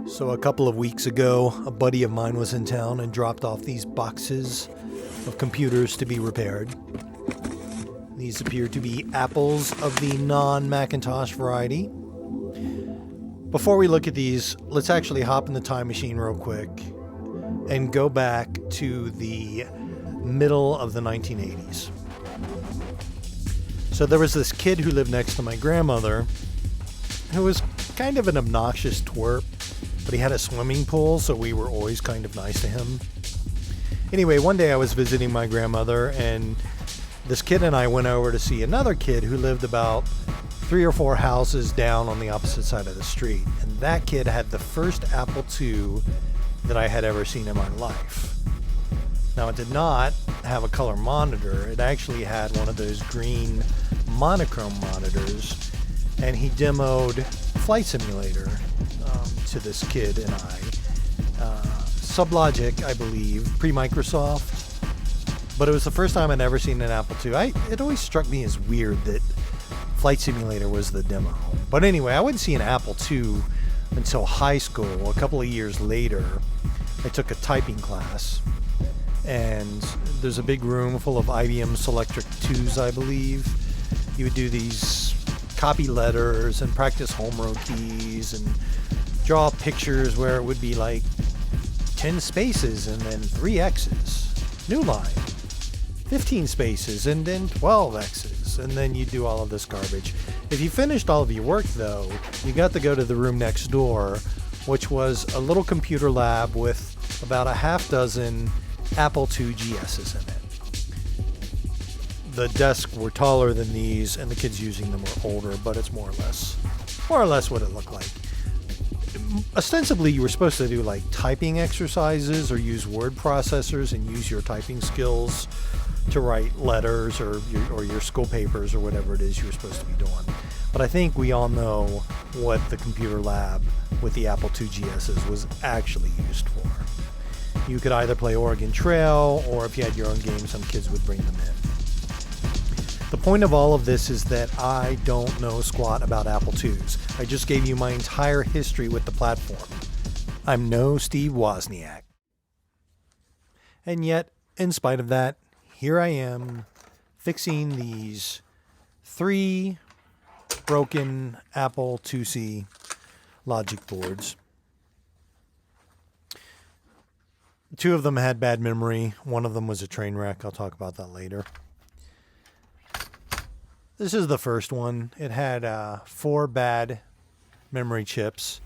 So a couple of weeks ago, a buddy of mine was in town and dropped off these boxes of computers to be repaired. These appear to be Apples of the non-Macintosh variety. Before we look at these, let's actually hop in the time machine real quick and go back to the middle of the 1980s. So there was this kid who lived next to my grandmother who was kind of an obnoxious twerp, but he had a swimming pool, so we were always kind of nice to him. Anyway, one day I was visiting my grandmother, and this kid and I went over to see another kid who lived about 3 or 4 houses down on the opposite side of the street. And that kid had the first Apple II that I had ever seen in my life. Now, it did not have a color monitor. It actually had one of those green monochrome monitors, and he demoed Flight Simulator to this kid and I. Sublogic, I believe, pre-Microsoft. But it was the first time I'd ever seen an Apple II. It always struck me as weird that Flight Simulator was the demo. But anyway, I wouldn't see an Apple II until high school. A couple of years later, I took a typing class. And there's a big room full of IBM Selectric 2s, I believe. You would do these copy letters and practice home row keys and draw pictures where it would be like 10 spaces and then 3 X's. New line. 15 spaces and then 12 X's. And then you do all of this garbage. If you finished all of your work, though, you got to go to the room next door, which was a little computer lab with about a half dozen Apple II GSs in it. The desks were taller than these, and the kids using them were older, but it's more or less what it looked like. Ostensibly, you were supposed to do like typing exercises or use word processors and use your typing skills to write letters or your school papers or whatever it is you were supposed to be doing. But I think we all know what the computer lab with the Apple II GSs was actually used for. You could either play Oregon Trail, or if you had your own game, some kids would bring them in. The point of all of this is that I don't know squat about Apple IIs. I just gave you my entire history with the platform. I'm no Steve Wozniak. And yet, in spite of that, here I am, fixing these 3 broken Apple IIc logic boards. 2 of them had bad memory. One of them was a train wreck. I'll talk about that later. This is the first one. It had 4 bad memory chips.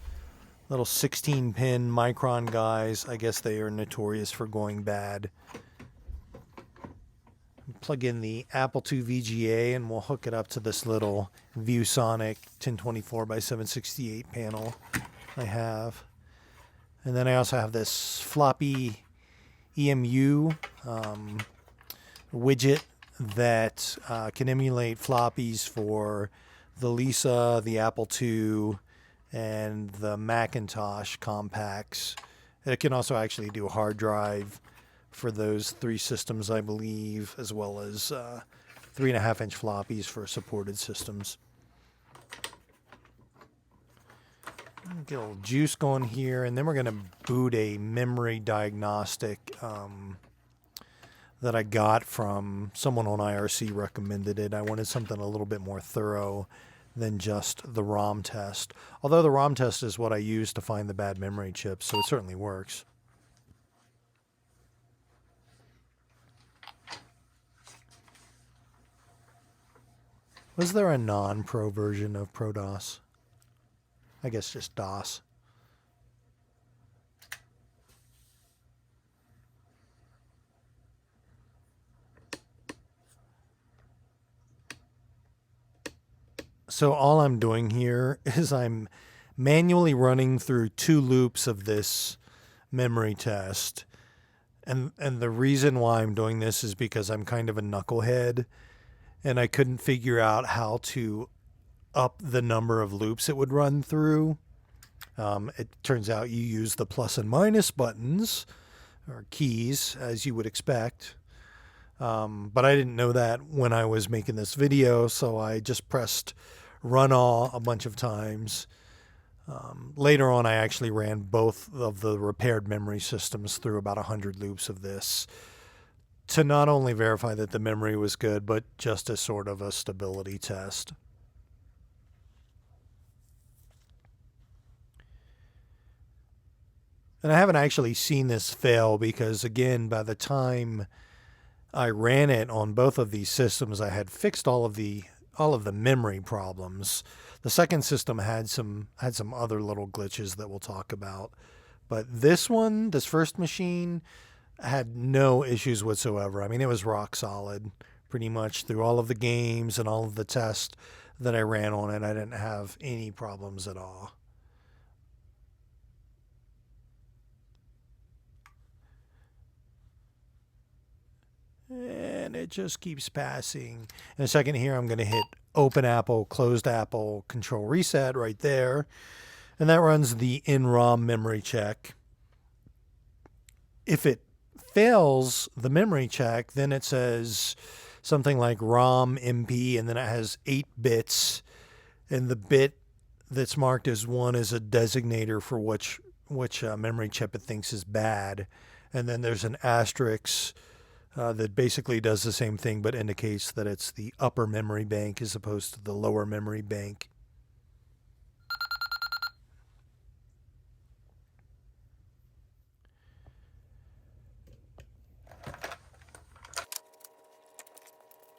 Little 16-pin Micron guys. I guess they are notorious for going bad. Plug in the Apple II VGA and we'll hook it up to this little ViewSonic 1024x768 panel I have. And then I also have this floppy EMU widget that can emulate floppies for the Lisa, the Apple II, and the Macintosh compacts. It can also actually do a hard drive for those 3 systems, I believe, as well as 3.5-inch floppies for supported systems. Get a little juice going here, and then we're going to boot a memory diagnostic that I got from someone on IRC recommended it. I wanted something a little bit more thorough than just the ROM test. Although the ROM test is what I use to find the bad memory chips, so it certainly works. Was there a non-pro version of ProDOS? I guess just DOS. So all I'm doing here is I'm manually running through 2 loops of this memory test. And the reason why I'm doing this is because I'm kind of a knucklehead and I couldn't figure out how to up the number of loops it would run through. It turns out you use the plus and minus buttons or keys as you would expect. But I didn't know that when I was making this video, so I just pressed run all a bunch of times. Later on, I actually ran both of the repaired memory systems through about 100 loops of this to not only verify that the memory was good, but just as sort of a stability test. And I haven't actually seen this fail because, again, by the time I ran it on both of these systems, I had fixed all of the memory problems. The second system had some other little glitches that we'll talk about. But this first machine, had no issues whatsoever. I mean, it was rock solid pretty much through all of the games and all of the tests that I ran on it. I didn't have any problems at all. And it just keeps passing. In a second here, I'm going to hit open Apple, closed Apple, control reset right there. And that runs the in-ROM memory check. If it fails the memory check, then it says something like ROM MP, and then it has 8 bits. And the bit that's marked as 1 is a designator for which memory chip it thinks is bad. And then there's an asterisk that basically does the same thing but indicates that it's the upper memory bank as opposed to the lower memory bank.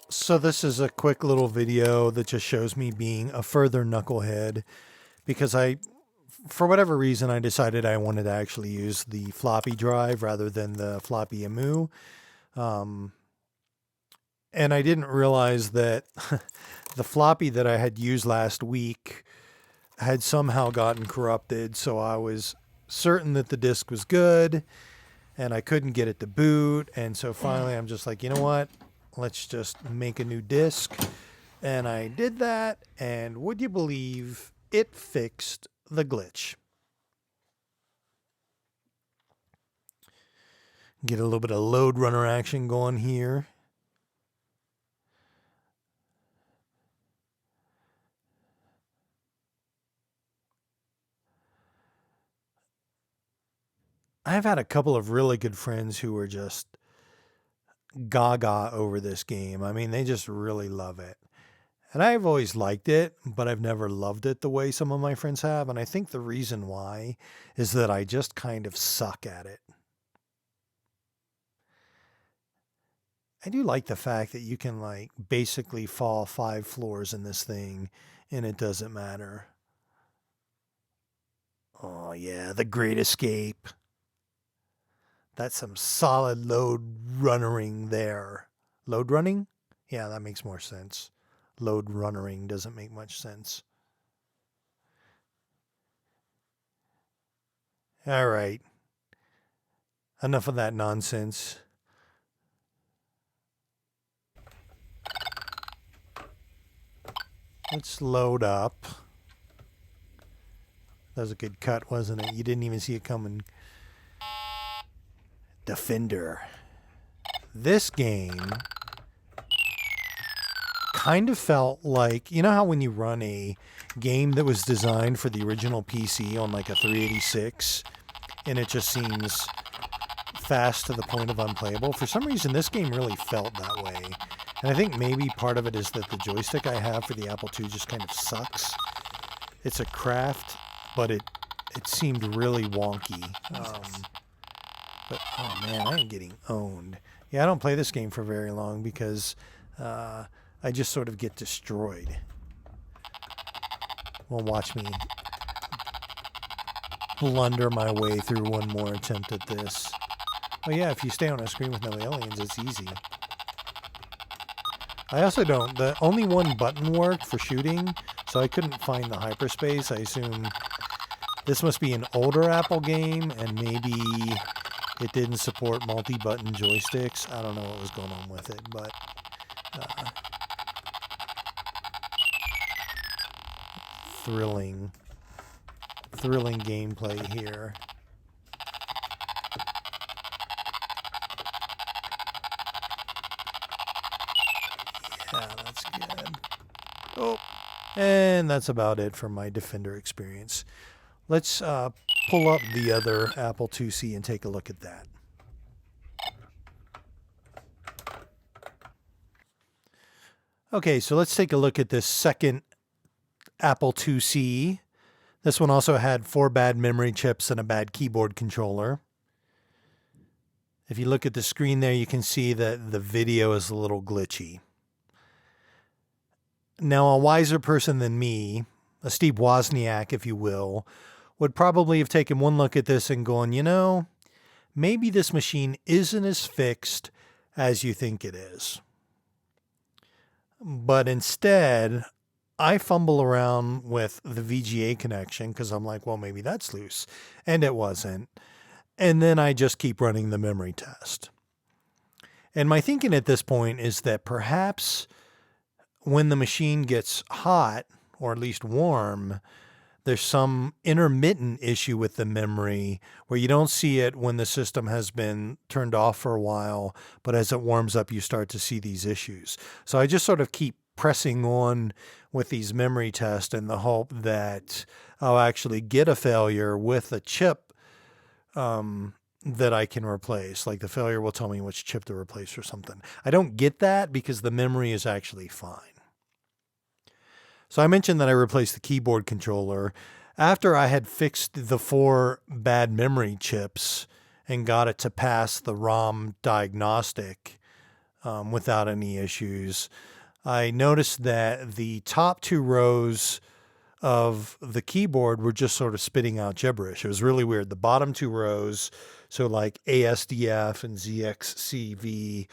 So this is a quick little video that just shows me being a further knucklehead because for whatever reason, I decided I wanted to actually use the floppy drive rather than the floppy EMU. And I didn't realize that the floppy that I had used last week had somehow gotten corrupted. So I was certain that the disk was good and I couldn't get it to boot. And so finally I'm just like, you know what? Let's just make a new disk. And I did that. And would you believe it fixed the glitch? Get a little bit of Lode Runner action going here. I've had a couple of really good friends who were just gaga over this game. I mean, they just really love it. And I've always liked it, but I've never loved it the way some of my friends have. And I think the reason why is that I just kind of suck at it. I do like the fact that you can like basically fall 5 floors in this thing and it doesn't matter. Oh yeah, the Great Escape. That's some solid Lode Runnering there. Lode Running? Yeah, that makes more sense. Lode Runnering doesn't make much sense. All right. Enough of that nonsense. Let's load up. That was a good cut, wasn't it? You didn't even see it coming. Defender. This game kind of felt like, you know how when you run a game that was designed for the original PC on like a 386 and it just seems fast to the point of unplayable? For some reason, this game really felt that way. And I think maybe part of it is that the joystick I have for the Apple II just kind of sucks. It's a craft, but it seemed really wonky. But, oh man, I am getting owned. Yeah, I don't play this game for very long because I just sort of get destroyed. Well, watch me blunder my way through one more attempt at this. Oh yeah, if you stay on a screen with no aliens, it's easy. I also don't. The only one button worked for shooting, so I couldn't find the hyperspace. I assume this must be an older Apple game, and maybe it didn't support multi-button joysticks. I don't know what was going on with it, but thrilling gameplay here. Yeah, that's good. Oh, and that's about it for my Defender experience. Let's pull up the other Apple IIc and take a look at that. Okay, so let's take a look at this second Apple IIc. This one also had 4 bad memory chips and a bad keyboard controller. If you look at the screen there, you can see that the video is a little glitchy. Now, a wiser person than me, a Steve Wozniak, if you will, would probably have taken one look at this and gone, you know, maybe this machine isn't as fixed as you think it is. But instead, I fumble around with the VGA connection because I'm like, well, maybe that's loose. And it wasn't. And then I just keep running the memory test. And my thinking at this point is that perhaps when the machine gets hot, or at least warm, there's some intermittent issue with the memory where you don't see it when the system has been turned off for a while, but as it warms up, you start to see these issues. So I just sort of keep pressing on with these memory tests in the hope that I'll actually get a failure with a chip that I can replace. Like the failure will tell me which chip to replace or something. I don't get that because the memory is actually fine. So I mentioned that I replaced the keyboard controller. After I had fixed the 4 bad memory chips and got it to pass the ROM diagnostic without any issues, I noticed that the top 2 rows of the keyboard were just sort of spitting out gibberish. It was really weird. The bottom 2 rows, so like ASDF and ZXCV,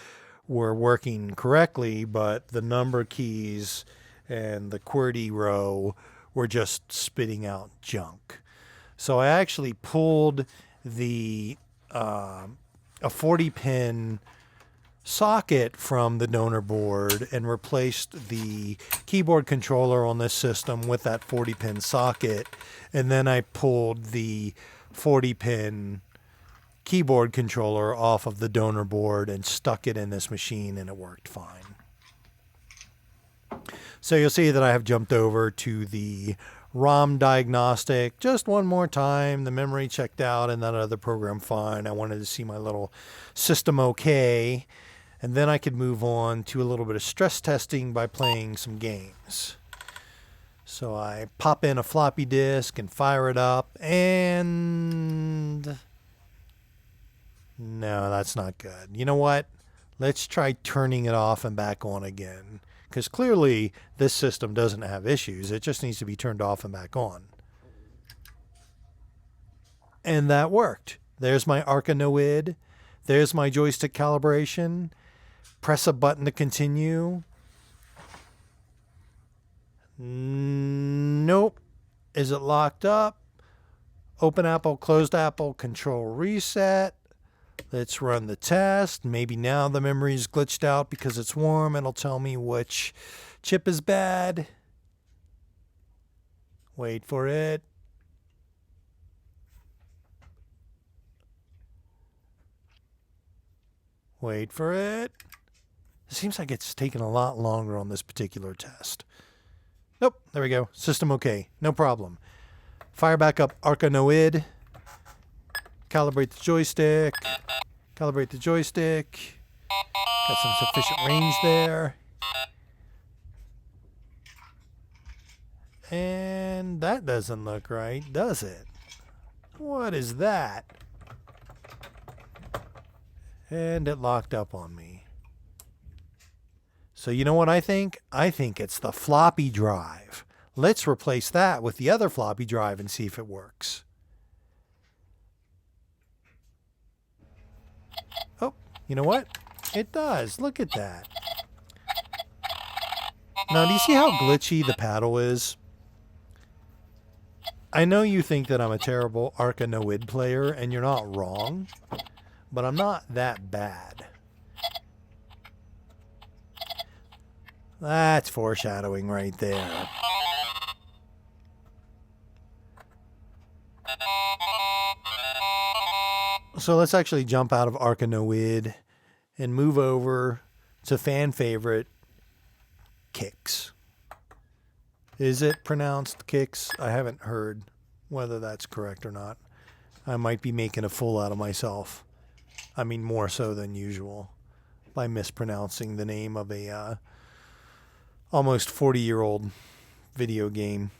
were working correctly, but the number keys and the QWERTY row were just spitting out junk. So I actually pulled a 40-pin socket from the donor board and replaced the keyboard controller on this system with that 40-pin socket. And then I pulled the 40-pin keyboard controller off of the donor board and stuck it in this machine, and it worked fine. So you'll see that I have jumped over to the ROM diagnostic just one more time. The memory checked out and that other program fine. I wanted to see my little system okay. And then I could move on to a little bit of stress testing by playing some games. So I pop in a floppy disk and fire it up, and no, that's not good. You know what? Let's try turning it off and back on again. Because clearly this system doesn't have issues. It just needs to be turned off and back on. And that worked. There's my Arcanoid. There's my joystick calibration. Press a button to continue. Nope. Is it locked up? Open Apple, closed Apple, control reset. Let's run the test. Maybe now the memory's glitched out because it's warm. It'll tell me which chip is bad. Wait for it. Wait for it. It seems like it's taken a lot longer on this particular test. Nope, there we go. System okay. No problem. Fire back up Arcanoid. Calibrate the joystick. Calibrate the joystick. Got some sufficient range there. And that doesn't look right, does it? What is that? And it locked up on me. So you know what I think? I think it's the floppy drive. Let's replace that with the other floppy drive and see if it works. Oh, you know what? It does. Look at that. Now, do you see how glitchy the paddle is? I know you think that I'm a terrible Arcanoid player, and you're not wrong, but I'm not that bad. That's foreshadowing right there. So let's actually jump out of Arcanoid and move over to fan favorite Kicks. Is it pronounced Kicks? I haven't heard whether that's correct or not. I might be making a fool out of myself. I mean, more so than usual, by mispronouncing the name of a almost 40-year-old video game.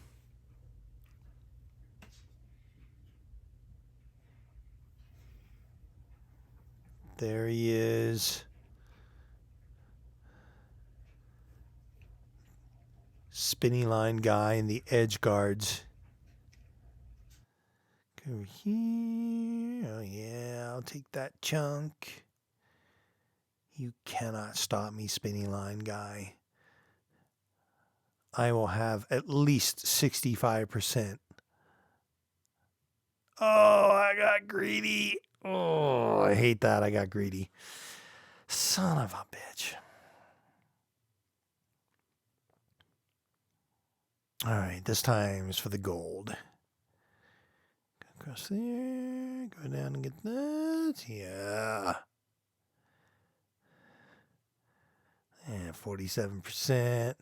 There he is. Spinny line guy in the edge guards. Go here. Oh yeah, I'll take that chunk. You cannot stop me, spinny line guy. I will have at least 65%. Oh, I got greedy. Oh, I hate that. I got greedy. Son of a bitch. All right, this time is for the gold. Go across there. Go down and get that. Yeah. And 47%.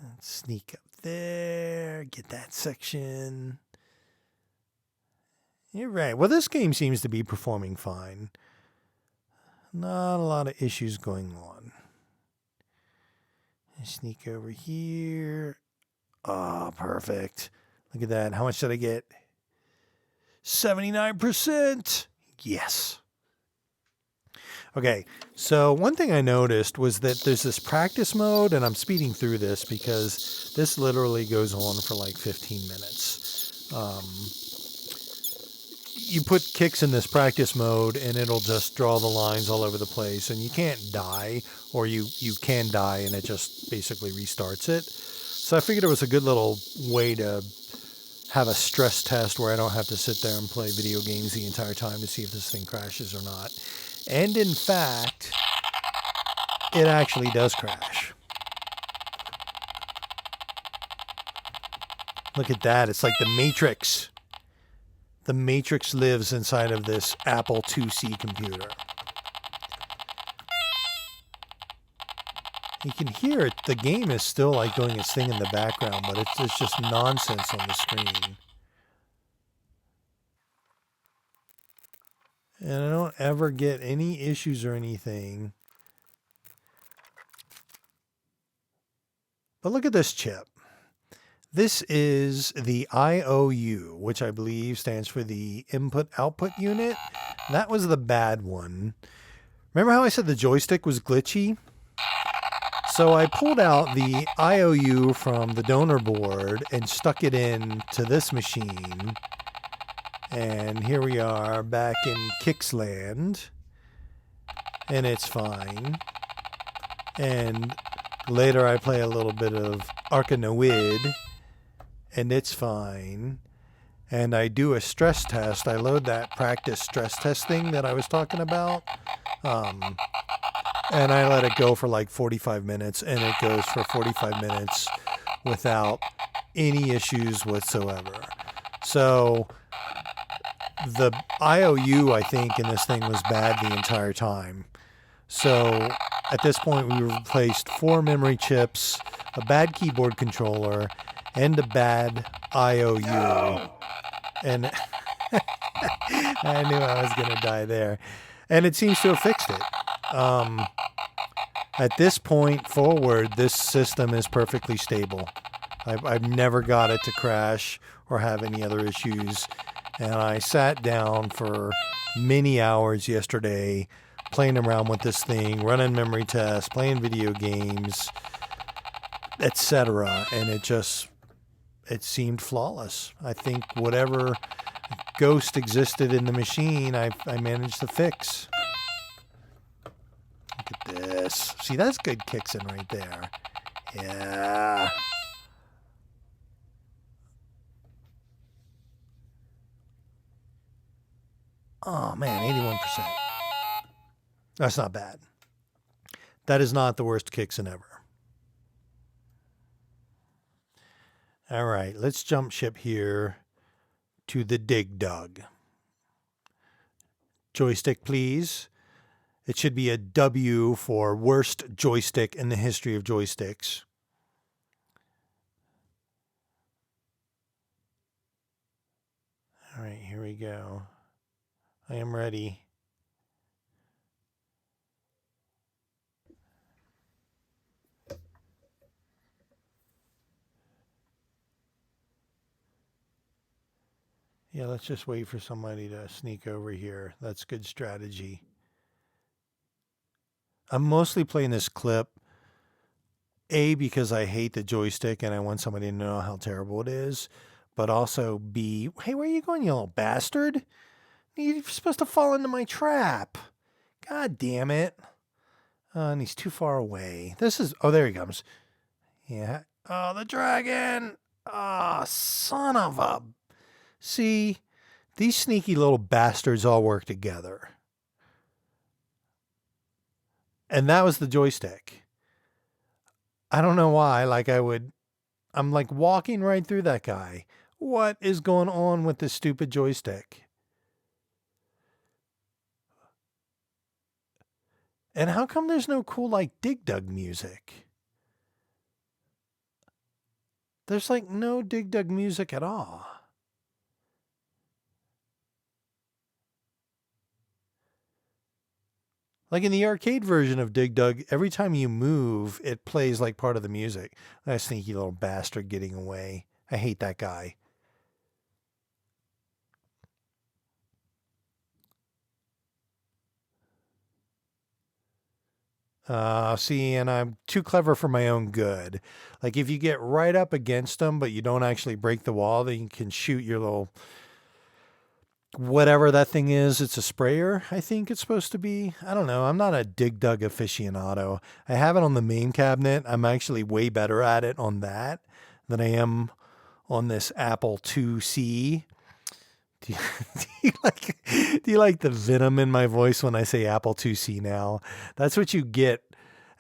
Let's sneak up there. Get that section. You're right. Well, this game seems to be performing fine. Not a lot of issues going on. Sneak over here. Oh, perfect. Look at that. How much did I get? 79%. Yes. Okay, so one thing I noticed was that there's this practice mode, and I'm speeding through this because this literally goes on for like 15 minutes. You put kicks in this practice mode, and it'll just draw the lines all over the place, and you can't die, or you can die, and it just basically restarts it. So I figured it was a good little way to have a stress test where I don't have to sit there and play video games the entire time to see if this thing crashes or not. And in fact, it actually does crash. Look at that. It's like the Matrix. The Matrix lives inside of this Apple IIc computer. You can hear it. The game is still like doing its thing in the background, but it's just nonsense on the screen. And I don't ever get any issues or anything. But look at this chip. This is the IOU, which I believe stands for the input-output unit. That was the bad one. Remember how I said the joystick was glitchy? So I pulled out the IOU from the donor board and stuck it into this machine. And here we are back in Kicksland. And it's fine. And later I play a little bit of Arkanoid. And it's fine. And I do a stress test. I load that practice stress test thing that I was talking about. And I let it go for like 45 minutes. And it goes for 45 minutes without any issues whatsoever. So the IOU, I think, in this thing was bad the entire time. So at this point, we replaced 4 memory chips, a bad keyboard controller, and a bad IOU. And I knew I was going to die there. And it seems to have fixed it. At this point forward, this system is perfectly stable. I've never got it to crash or have any other issues. And I sat down for many hours yesterday playing around with this thing, running memory tests, playing video games, etc. And it seemed flawless. I think whatever ghost existed in the machine, I managed to fix. Look at this. See, that's good kicks in right there. Yeah. Oh, man, 81%. That's not bad. That is not the worst kicks in ever. All right, let's jump ship here to the Dig Dug. Joystick, please. It should be a W for worst joystick in the history of joysticks. here we go. I am ready. Yeah, let's just wait for somebody to sneak over here. That's good strategy. I'm mostly playing this clip, A, because I hate the joystick and I want somebody to know how terrible it is, but also B, hey, where are you going, you little bastard? You're supposed to fall into my trap. God damn it. And he's too far away. This is, oh, there he comes. Yeah. Oh, the dragon. Oh, son of a. See, these sneaky little bastards all work together. And that was the joystick. I don't know why. I'm like walking right through that guy. What is going on with this stupid joystick? And how come there's no cool, like, Dig Dug music? There's, like, no Dig Dug music at all. Like in the arcade version of Dig Dug, every time you move, it plays like part of the music. That sneaky little bastard getting away. I hate that guy. See, and I'm too clever for my own good. Like if you get right up against them, but you don't actually break the wall, then you can shoot your little, whatever that thing is. It's a sprayer, I think it's supposed to be. I don't know. I'm not a Dig Dug aficionado. I have it on the main cabinet. I'm actually way better at it on that than I am on this Apple IIc. Do you like the venom in my voice when I say Apple IIc now? That's what you get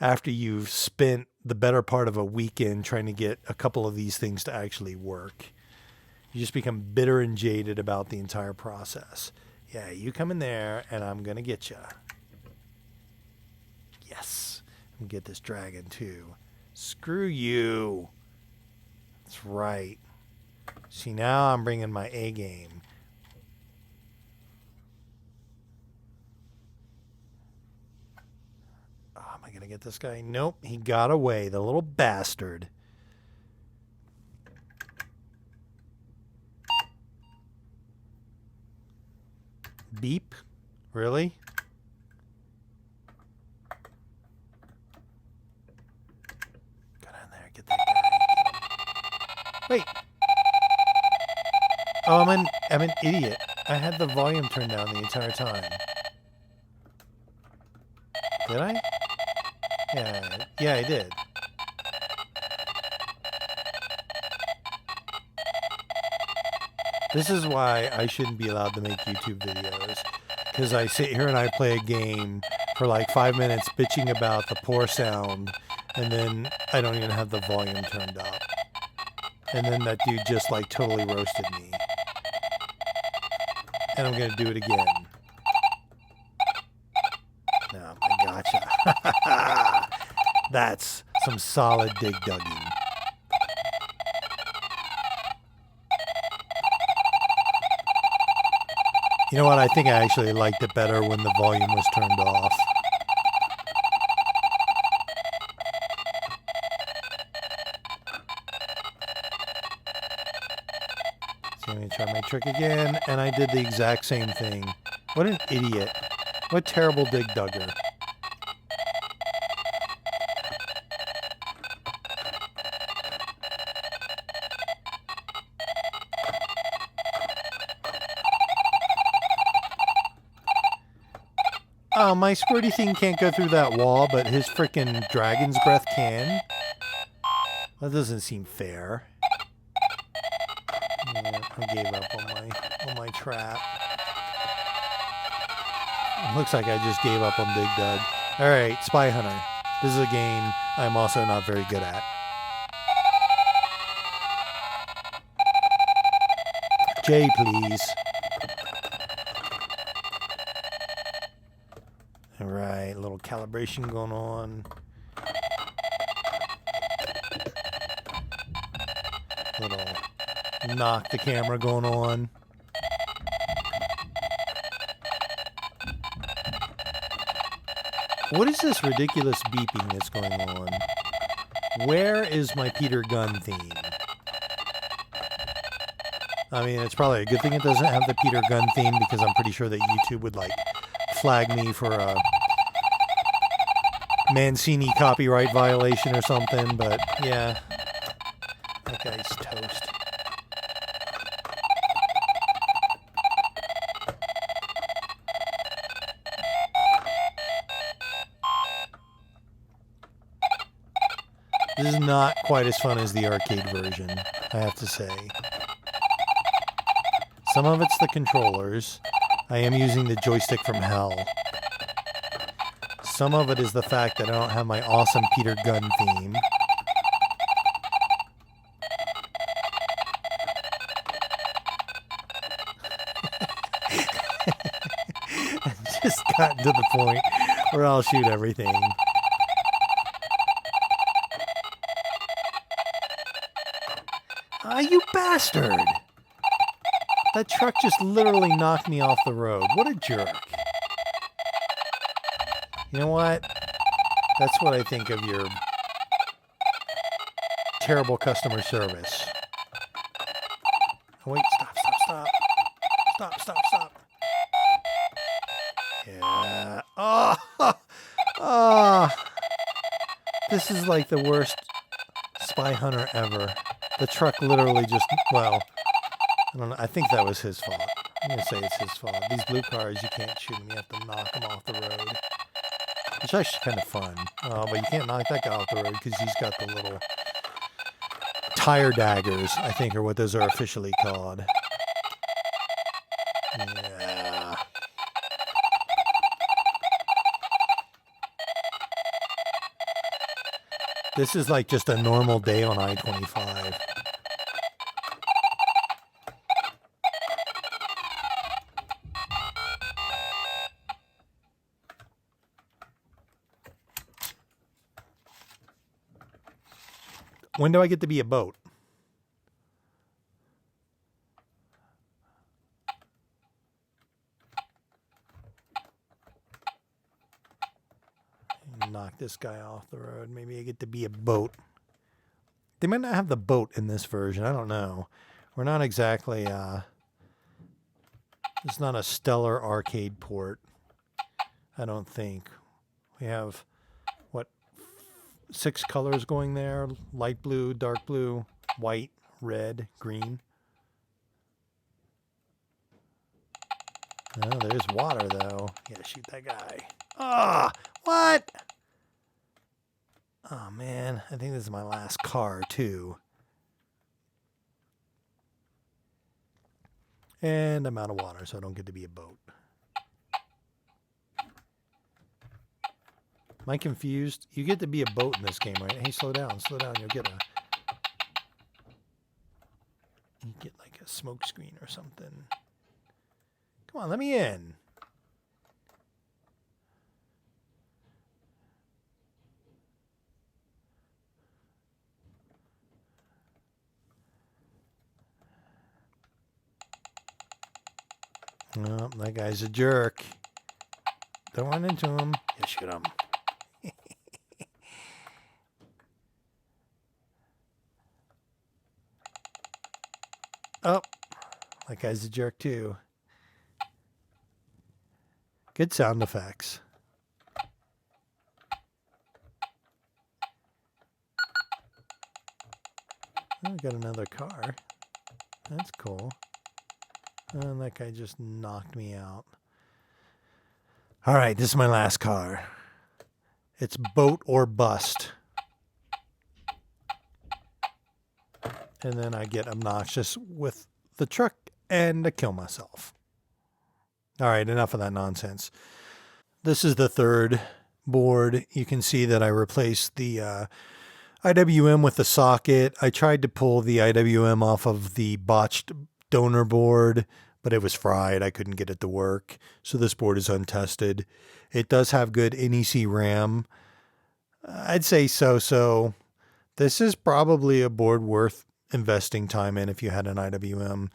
after you've spent the better part of a weekend trying to get a couple of these things to actually work. You just become bitter and jaded about the entire process. Yeah, you come in there and I'm going to get you. Yes. I'm going to get this dragon too. Screw you. That's right. See, now I'm bringing my A game. Am I going to get this guy? Nope, he got away, the little bastard. Beep? Really? Get in there, get that guy. Wait. Oh, I'm an idiot. I had the volume turned down the entire time. Did I? Yeah, I did. This is why I shouldn't be allowed to make YouTube videos. Because I sit here and I play a game for like 5 minutes bitching about the poor sound, and then I don't even have the volume turned up. And then that dude just like totally roasted me. And I'm going to do it again. No, I gotcha. That's some solid Dig Dugging. You know what? I think I actually liked it better when the volume was turned off. So let me try my trick again, and I did the exact same thing. What an idiot. What terrible Dig Dugger. Oh, my squirty thing can't go through that wall, but his frickin' dragon's breath can. That doesn't seem fair. Yeah, I gave up on my trap. Looks like I just gave up on Dig Dug. Alright, Spy Hunter. This is a game I'm also not very good at. J, please. Alright, a little calibration going on. Little knock the camera going on. What is this ridiculous beeping that's going on? Where is my Peter Gunn theme? I mean, it's probably a good thing it doesn't have the Peter Gunn theme, because I'm pretty sure that YouTube would like flag me for a Mancini copyright violation or something. But yeah, that guy's toast. This is not quite as fun as the arcade version, I have to say. Some of it's the controllers. I am using the joystick from hell. Some of it is the fact that I don't have my awesome Peter Gunn theme. I've just gotten to the point where I'll shoot everything. Ah, you bastard! That truck just literally knocked me off the road. What a jerk. You know what? That's what I think of your terrible customer service. Oh, wait, stop. Stop. Yeah. Oh, this is like the worst spy hunter ever. The truck literally just, well, I don't know. I think that was his fault. I'm going to say it's his fault. These blue cars, you can't shoot them. You have to knock them off the road. Which is actually kind of fun. But you can't knock that guy off the road because he's got the little tire daggers, I think, are what those are officially called. Yeah. This is like just a normal day on I-25. When do I get to be a boat? Knock this guy off the road. Maybe I get to be a boat. They might not have the boat in this version. I don't know. We're not exactly... it's not a stellar arcade port. I don't think. We have, what, 6 colors going there? Light blue, dark blue, white, red, green. Oh, there's water, though. You gotta shoot that guy. Ah, what? Oh, man. I think this is my last car, too. And I'm out of water, so I don't get to be a boat. Am I confused? You get to be a boat in this game, right? Hey, slow down. You'll get like a smoke screen or something. Come on, let me in. Oh, that guy's a jerk. Don't run into him. You shoot him. Oh, that guy's a jerk too. Good sound effects. Oh, we got another car. That's cool. And that guy just knocked me out. All right, this is my last car. It's boat or bust. And then I get obnoxious with the truck and I kill myself. All right, enough of that nonsense. This is the third board. You can see that I replaced the IWM with the socket. I tried to pull the IWM off of the botched donor board, but it was fried. I couldn't get it to work. So this board is untested. It does have good NEC RAM. I'd say so. This is probably a board worth investing time in if you had an IWM.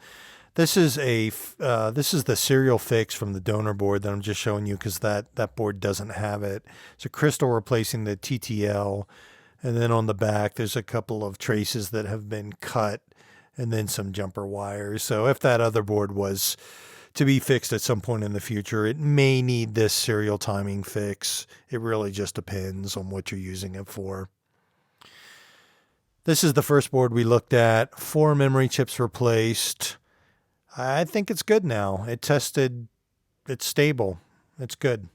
This is the serial fix from the donor board that I'm just showing you because that board doesn't have it. It's a crystal replacing the TTL, and then on the back there's a couple of traces that have been cut, and then some jumper wires. So if that other board was to be fixed at some point in the future, it may need this serial timing fix. It really just depends on what you're using it for. This is the first board we looked at. 4 memory chips replaced. I think it's good now. It tested, it's stable. It's good.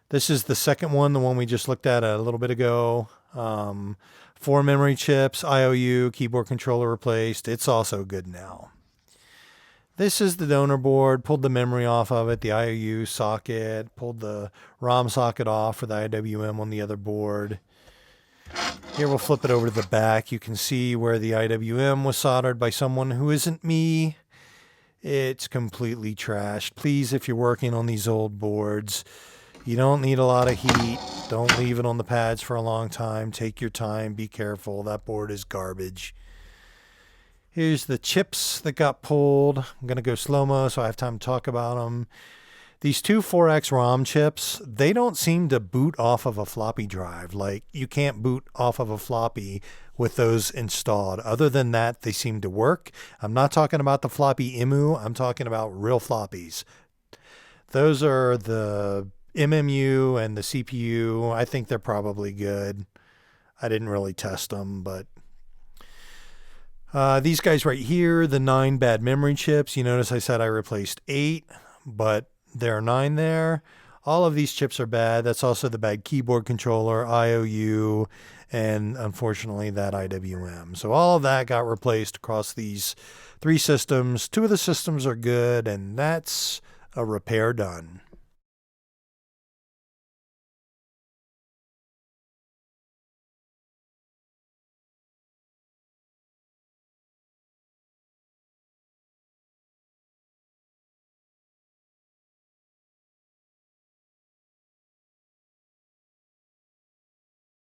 This is the second one, the one we just looked at a little bit ago. 4 memory chips, IOU, keyboard controller replaced. It's also good now. This is the donor board. Pulled the memory off of it, the IOU socket. Pulled the ROM socket off for the IWM on the other board. Here we'll flip it over to the back. You can see where the IWM was soldered by someone who isn't me. It's completely trashed. Please, if you're working on these old boards, you don't need a lot of heat. Don't leave it on the pads for a long time. Take your time. Be careful. That board is garbage. Here's the chips that got pulled. I'm going to go slow-mo so I have time to talk about them. These two 4X ROM chips, they don't seem to boot off of a floppy drive. Like, you can't boot off of a floppy with those installed. Other than that, they seem to work. I'm not talking about the floppy IMU. I'm talking about real floppies. Those are the MMU and the CPU. I think they're probably good. I didn't really test them, but these guys right here, the 9 bad memory chips. You notice I said I replaced 8, but there are 9 there. All of these chips are bad. That's also the bad keyboard controller, IOU, and unfortunately that IWM. So all of that got replaced across these 3 systems. 2 of the systems are good, and that's a repair done.